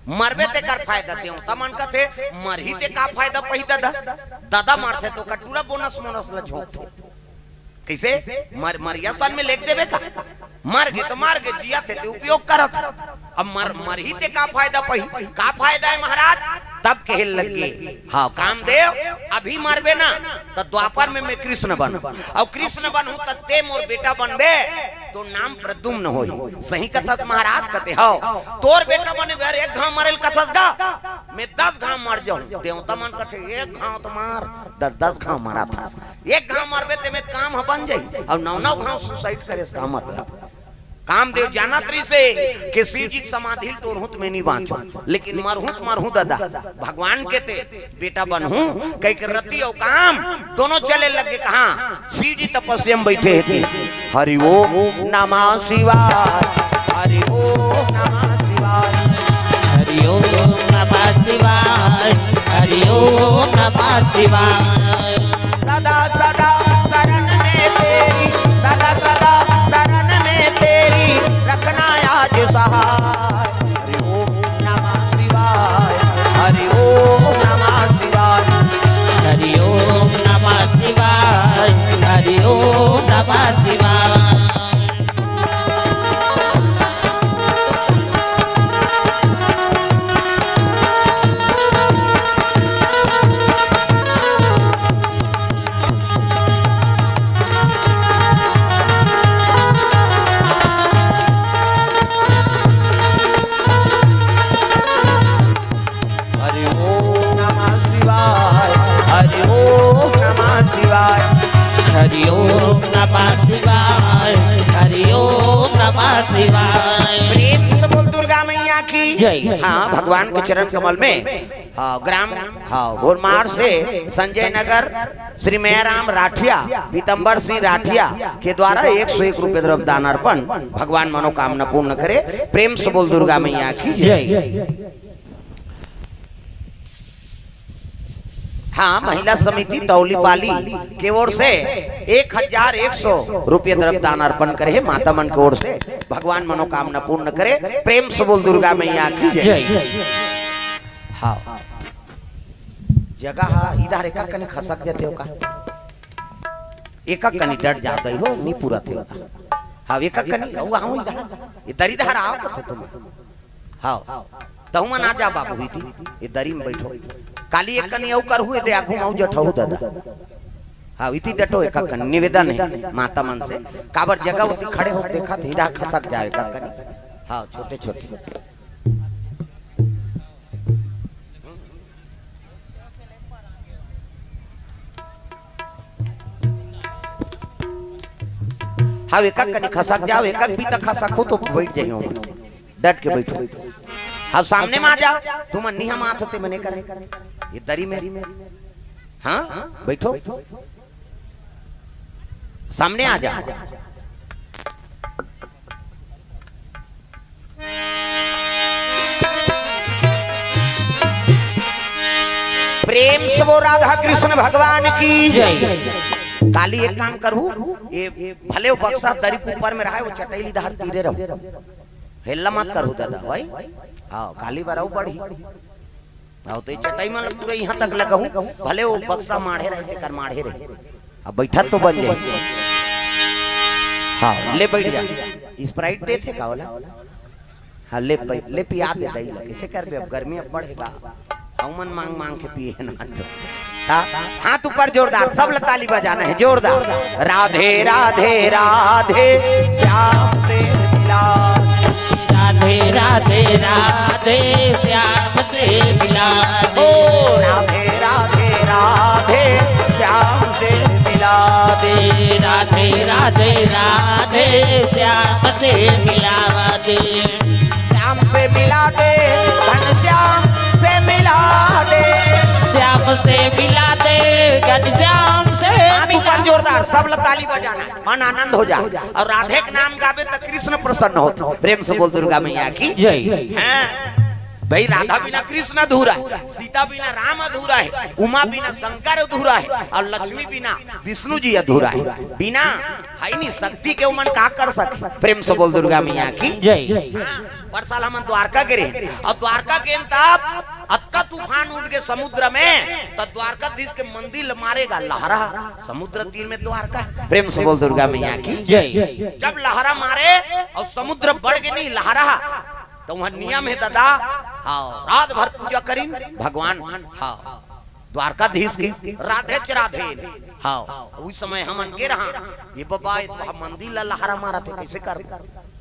मरबे ते कर फायदा देवता मन कथे मरही ते का फायदा पहिदा दादा मारते तो कटूरा बोनस मोनस ल झोंकते कैसे मरिया साल में लेख देवे का मर गए तो मार गए जिया थे तो उपयोग करत अब मर ही ते का फायदा है महाराज तब कहे लगे हाँ कामदेव अभी मरबे ना तो द्वापर में मैं कृष्ण बन और कृष्ण बनू तो ते मोर बेटा बनबे तो नाम प्रद्युम्न होई सही कथस महाराज कहते हो तोर बेटा बने बेर एक घाव मरेल कथस गा मैं 10 घाव मर जाऊं देवता मन कथे एक घाव तो मार 10 घाव मारा था एक घाव मरबे ते में काम बन जाई और 9 घाव सुसाइड करे इसका मतलब कामदेव जाना त्री से कि शिव जी समाधि टोरहूं में नहीं बांचो लेकिन मरहूं दादा भगवान के ते बेटा बनहूं कई के रति और काम दोनों चले लगे कहा शिव जी तपस्या में बैठे थे हरि ओम नमः शिवाय हरि ओम नमः शिवाय हरि ओम नमः शिवाय हरि ओम नमः शिवाय सदा सदा शरण में तेरी सदा सदा शरण में तेरी रखना आज सहाय हरि ओम नमः शिवाय हरि ओम नमः शिवाय हरि ओम नमः शिवाय हरि ओम नमः शिवाय हरि ओम नमः शिवाय हरि ओम नमः शिवाय। प्रेम से बोल दुर्गा मैया की जय। हाँ भगवान के चरण कमल में हाँ ग्राम हाँ गोरमार से संजय नगर श्री मैयाराम राठिया पीतम्बर सिंह राठिया के द्वारा 101 रुपए द्रव्य दान अर्पण भगवान मनोकामना पूर्ण करे। प्रेम से बोल दुर्गा मैया की जय। हाँ महिला समिति तौलीपाली की ओर से 1100 रुपये द्रव्य दान अर्पण करे माता मन की ओर से भगवान मनोकामना पूर्ण करे। प्रेम से बोल दुर्गा मैया की जय। हाँ जगह इधर एक कनी खसक जाते हो का एक कनी डट जाता हो नहीं पूरा थे हाँ एक कनी इधर इधर आओ तो तुम हाँ तहु मन आ जा बाबू हुई थी ये दरी में बैठो काली एक कनी औ कर हुए दे आखू माऊ जठहु दादा हाँ इति डटो एक कनी निवेदन है माता मन से काबर जगह होती खड़े हो देखा थे इधर खसक जाए का कनी हाँ छोटे छोटे हाँ एक कनी खसक जाओ एक भी तक खसक हो तो बैठ जाइयो डट के बैठो हाँ सामने में आ जा तुम अन्नी हम आते होते मने करे ये दरी में हाँ बैठो सामने आ जा। प्रेम से वो राधा कृष्ण भगवान की जय। काली एक काम करू, ये भले वो बक्सा दरी के ऊपर में रहा है, वो चटैली धार तीरे रहो, हेल्ला मत करू दादा भाई। हाँ काली बराऊ बढ़ी आओ तो चटाई में पूरे यहाँ तक लगहू, भले वो बक्सा माढ़े रहे कर माढ़े रहे, अब बैठा तो बन जाए। हाँ ले बैठ जा, स्प्राइट दे थे का वाला। हाँ ले पिया दे दही ला, कैसे कर बे, अब गर्मी अब बढ़ेगा, मन मांग मांग के पिए ना तो। हाथ ऊपर जोरदार, सब ताली बजाना है जोरदार। राधे राधे राधे श्याम से मिला, राधे राधे राधे श्याम से मिला ओ राधे राधे राधे श्याम से मिला दे, राधे राधे राधे श्याम से मिला दे, श्याम से मिला दे, घनश्याम से मिला दे, श्याम से मिला दे, घनश्याम से ऊपर जोरदार सब ताली बजाना, मन आनंद हो जाए और राधे के नाम गावे तो कृष्ण प्रसन्न होते। प्रेम से बोल दुर्गा मैया की जय। हैं भाई, राधा बिना कृष्ण अधूरा है, सीता बिना राम अधूरा है, उमा बिना शंकर अधूरा है और लक्ष्मी बिना विष्णु जी अधूरा है। बिना है नहीं शक्ति के मन का कर सके। प्रेम से बोल दुर्गा मैया की जय। पर साल हम द्वारका गए और द्वारका के तब अतका तूफान उठ के समुद्र में, तो द्वारकाधीश के मंदिर मारेगा लहरा, समुद्र तीर में द्वारका। प्रेम से बोल दुर्गा मैया की जय। जब लहरा मारे और समुद्र बढ़ के नहीं लहरा, तो वहां नियम है दादा, हाँ रात भर पूजा करी भगवान, हाँ द्वारकाधीश के राधे राधे, हाँ उस समय हम अनके रहा ये बाबा तो मंदिर ला लहरा मारा थे, कैसे कर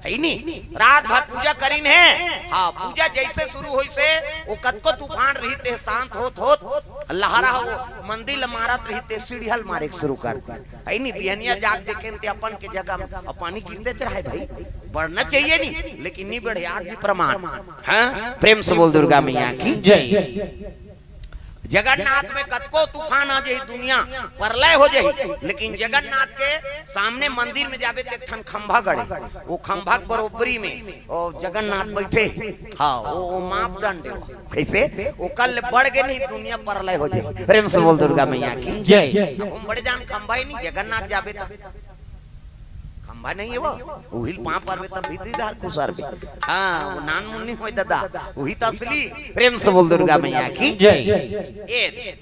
है नहीं, रात भर पूजा करीन है। हाँ पूजा जैसे शुरू हुई से वो कतको तूफान रहते शांत होत लहरा हो मंदिर मारत रहते, सीढ़ियल मारे शुरू करते है नहीं। बिहनिया जाग देखे अपन के जगह पानी गिरते रहे भाई, बढ़ना चाहिए नहीं लेकिन नहीं बढ़े, आज भी प्रमाण। हाँ प्रेम से बोल दुर्गा मैया की जय। जगन्नाथ में कतको तूफान आ जाए, दुनिया प्रलय हो जाए, लेकिन जगन्नाथ के सामने मंदिर में जावे तो ठन खंभा गड़े, वो खंभा बरोबरी में और जगन्नाथ बैठे, हाँ वो मापदंड कैसे वो कल बढ़ गए नहीं, दुनिया प्रलय हो जाए। प्रेम से बोल दुर्गा मैया की जय। हम बड़े जान खंभा ही नहीं, जगन्नाथ जावे तो खंभा नहीं है वो हिल पां पर में तब भीतरी धार कुसर भी, हाँ वो नान मुन्नी होय दादा वही तो असली। प्रेम से बोल दुर्गा मैया की जय।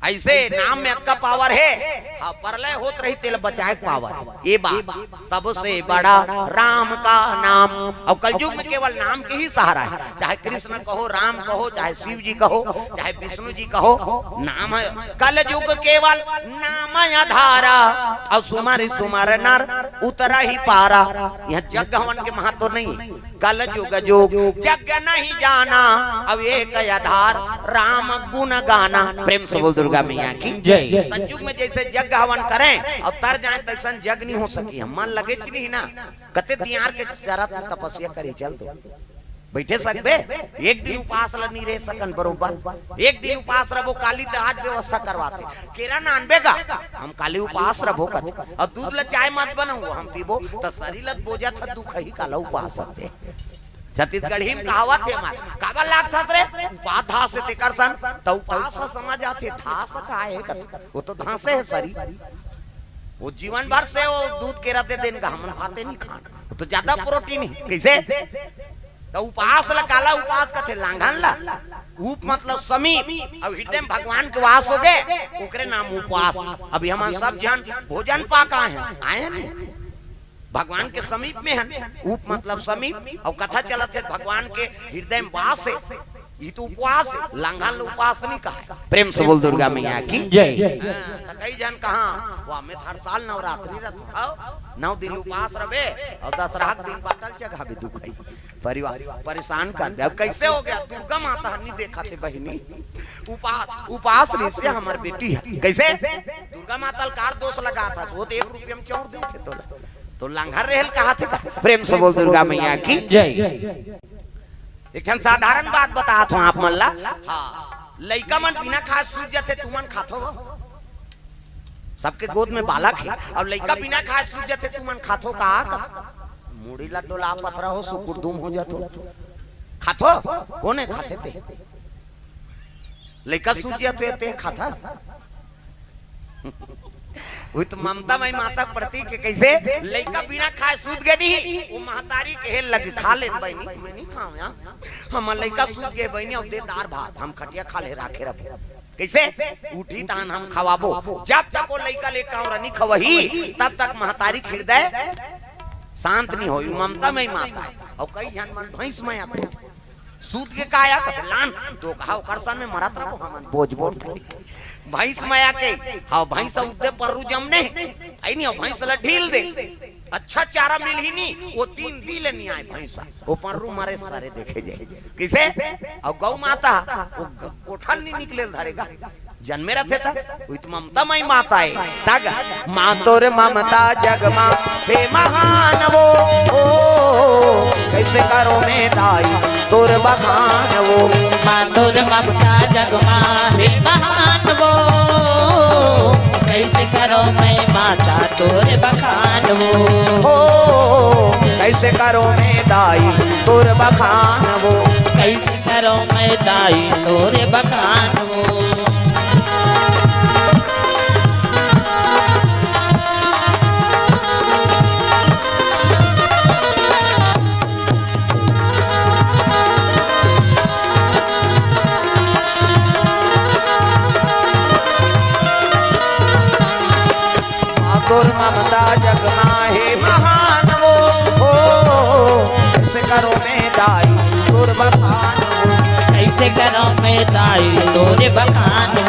ऐसे नाम में अक्का पावर है, हाँ प्रलय होत रही तेल बचाए पावर, ये बात सबसे बड़ा राम का नाम। और कलयुग में केवल नाम के ही सहारा है, चाहे कृष्ण कहो, राम कहो, चाहे शिव जी कहो, चाहे विष्णु जी कहो, नाम है। कलयुग केवल नाम आधारा और सुमर सुमर नर उतरा ही पारा। यह जग हवन के महत्व नहीं है, कलयुग जोग जग नहीं जाना, अब एक आधार राम गुण गाना। प्रेम से बोल दुर्गा मैया की जय। संयुग में जैसे जग हवन करें और तर जाए तैसा जग नहीं हो सकी, हम मन लगे नहीं ना कते दियार के जरा तपस्या करी चल दो बैठे सकते, एक दिन उपास नहीं रह सकन बरोबर, एक दिन उपास रहो काली तो आज व्यवस्था करवाते केरा नानबे का हम काली उपास रहो कथे और दूध ला चाय मत बनाऊ हम पीबो तो शरीर लत बोझा था दुख ही काला उपास सकते। छत्तीसगढ़ी में कहावत है हमार काबा लाग था रे उपास था से तेकर सन तो उपास समझ आते था सका है कथे, वो तो धांसे है शरीर, वो जीवन भर से वो दूध केरा दे देन का हम खाते नहीं खान, तो ज्यादा प्रोटीन है कैसे। तो उपास ला काला उपास कथे लांघन ला, उप मतलब समीप और हृदय में भगवान के वास हो गए ओकरे नाम उपवास। अभी हम सब जन भोजन पाका है आए नहीं भगवान के समीप में है, उप मतलब समीप और कथा चलत है भगवान के हृदय में वास है, ये तो उपवास है, लांघन उपवास नहीं कहा। प्रेम से बोल दुर्गा मैया की जय। कई जन कहा वह में हर साल नवरात्रि रथ 9 दिन उपास रहे और दशहरा दिन बाटल जगह भी दुख है परिवार परेशान कर दिया। कैसे हो गया, दुर्गा माता नहीं देखा थे बहनी, उपास से हमारी बेटी है कैसे दुर्गा माता कार दोष लगा था, वो तो 1 रुपये में चौड़ दी थे तो लांघर रहल कहा थे। प्रेम से बोल दुर्गा मैया की जय। एक साधारण बात बता हूँ आप मन ला, हाँ लइका मन बिना खास सूझ जाते तुमन खाथो सबके गोद में बालक है। अब लड़का बिना खाए सूझ जाते तू मन खाथो का मुड़ी ला डोला पथरा हो सुकुर दुम हो जातो खाथो कोने खाते थे लड़का सूझ जाते ते खाता वही तो ममता मई माता प्रतीक के कैसे लड़का बिना खाए सूझ गए नहीं वो महतारी के हेल लगे खा ले बहनी मैं नहीं खाऊं यार हम लड़का सूझ गए बहनी और दे दार भात हम खटिया खा ले राखे रखो कैसे उठी तान हम खवाबो जब तक वो लड़का लेकर और नहीं खवही तब तक महतारी खिरदे शांत नहीं होई ममता में माता और कई जन मन भैंस में आते सूत के काया लान तो कहा करसन में मरत रहो हमन बोझ बोझ भैंस माया के हाँ भैंस उदे परु जमने आई नहीं भैंस ला ढील दे अच्छा चारा मिल ही नहीं वो 3 दिल नहीं आए भैंसा वो परु मारे सारे देखे जाए किसे और गौ माता वो कोठा नहीं निकले धरेगा जन्मे रथे था वो तो ममता मई माता है तग मां तोरे ममता जग मां हे महान वो कैसे करो मैं दाई तोर बखान वो मां तोरे ममता जग मां हे महान वो कैसे करो मैं माता तोरे बखान वो कैसे करो मैं दाई तोर बखान वो कैसे करो मैं दाई तोरे बखान वो तोर ममता जग माहे महान वो कैसे करो मैं दाई तोर बखान वो कैसे करो मैं दाई तोरे बखान